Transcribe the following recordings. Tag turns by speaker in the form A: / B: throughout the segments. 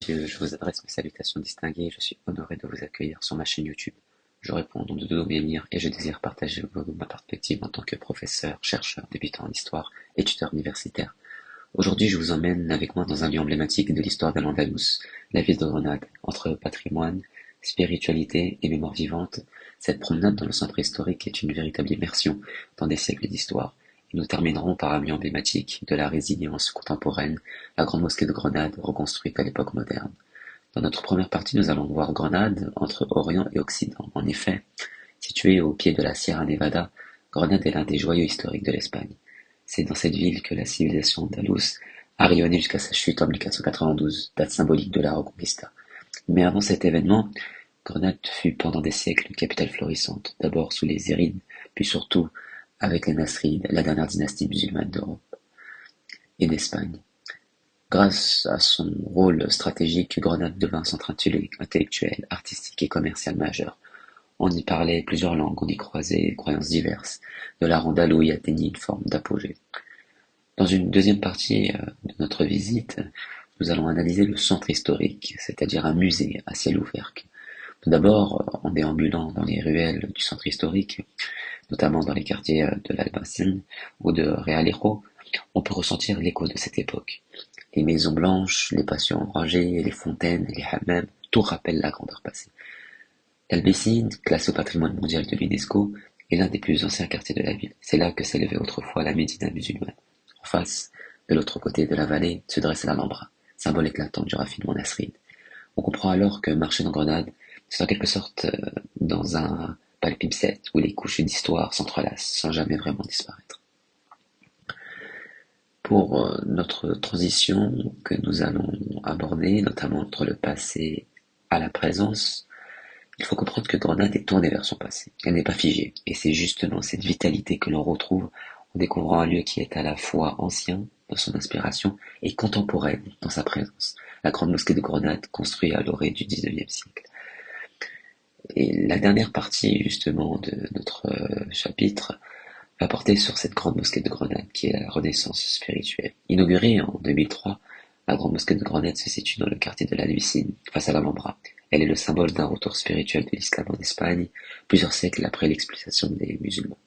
A: Je vous adresse mes salutations distinguées, je suis honoré de vous accueillir sur ma chaîne YouTube. Je réponds au nom de Dodo Menhir et je désire partager avec vous ma perspective en tant que professeur, chercheur, débutant en histoire et tuteur universitaire. Aujourd'hui, je vous emmène avec moi dans un lieu emblématique de l'histoire d'Al-Andalus, la ville de Grenade. Entre patrimoine, spiritualité et mémoire vivante, cette promenade dans le centre historique est une véritable immersion dans des siècles d'histoire. Et nous terminerons par un lieu emblématique de la résilience contemporaine, la grande mosquée de Grenade, reconstruite à l'époque moderne. Dans notre première partie, nous allons voir Grenade entre Orient et Occident. En effet, située au pied de la Sierra Nevada, Grenade est l'un des joyaux historiques de l'Espagne. C'est dans cette ville que la civilisation andalouse a rayonné jusqu'à sa chute en 1492, date symbolique de la Reconquista. Mais avant cet événement, Grenade fut pendant des siècles une capitale florissante, d'abord sous les Zérides, puis surtout avec les Nasrides, la dernière dynastie musulmane d'Europe et d'Espagne. Grâce à son rôle stratégique, Grenade devint un centre intellectuel, artistique et commercial majeur. On y parlait plusieurs langues, on y croisait croyances diverses, de l'art andalou y atteignit une forme d'apogée. Dans une deuxième partie de notre visite, nous allons analyser le centre historique, c'est-à-dire un musée à ciel ouvert. Tout d'abord, en déambulant dans les ruelles du centre historique, notamment dans les quartiers de l'Albacén ou de Realejo, on peut ressentir l'écho de cette époque. Les maisons blanches, les patios rangés, les fontaines, les hammams, tout rappelle la grandeur passée. L'Albacén, classé au patrimoine mondial de l'UNESCO, est l'un des plus anciens quartiers de la ville. C'est là que s'élevait autrefois la Médina musulmane. En face, de l'autre côté de la vallée, se dresse l'Alhambra, symbole éclatant du raffinement nasride. On comprend alors que marcher dans Grenade, c'est en quelque sorte dans un palimpseste où les couches d'histoire s'entrelacent sans jamais vraiment disparaître. Pour notre transition que nous allons aborder, notamment entre le passé à la présence, il faut comprendre que Grenade est tournée vers son passé. Elle n'est pas figée, et c'est justement cette vitalité que l'on retrouve en découvrant un lieu qui est à la fois ancien dans son inspiration et contemporaine dans sa présence. La grande mosquée de Grenade, construite à l'orée du XIXe siècle. Et la dernière partie justement de notre chapitre va porter sur cette grande mosquée de Grenade qui est la renaissance spirituelle. Inaugurée en 2003, la grande mosquée de Grenade se situe dans le quartier de la Lucine, face à l'Alhambra. Elle est le symbole d'un retour spirituel de l'islam en Espagne, plusieurs siècles après l'expulsation des musulmans.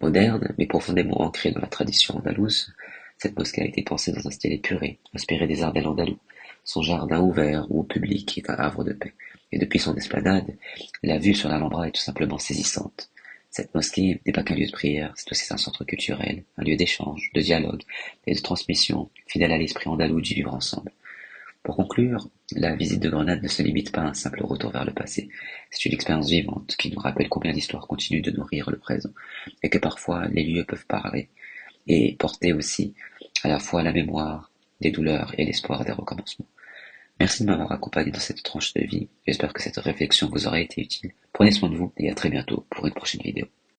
A: Moderne, mais profondément ancrée dans la tradition andalouse, cette mosquée a été pensée dans un style épuré, inspiré des arts andalous. Son jardin ouvert ou public est un havre de paix. Et depuis son esplanade, la vue sur l'Alhambra est tout simplement saisissante. Cette mosquée n'est pas qu'un lieu de prière, c'est aussi un centre culturel, un lieu d'échange, de dialogue et de transmission, fidèle à l'esprit andalou du vivre ensemble. Pour conclure, la visite de Grenade ne se limite pas à un simple retour vers le passé. C'est une expérience vivante qui nous rappelle combien l'histoire continue de nourrir le présent et que parfois les lieux peuvent parler et porter aussi à la fois la mémoire des douleurs et l'espoir des recommencements. Merci de m'avoir accompagné dans cette tranche de vie. J'espère que cette réflexion vous aura été utile. Prenez soin de vous et à très bientôt pour une prochaine vidéo.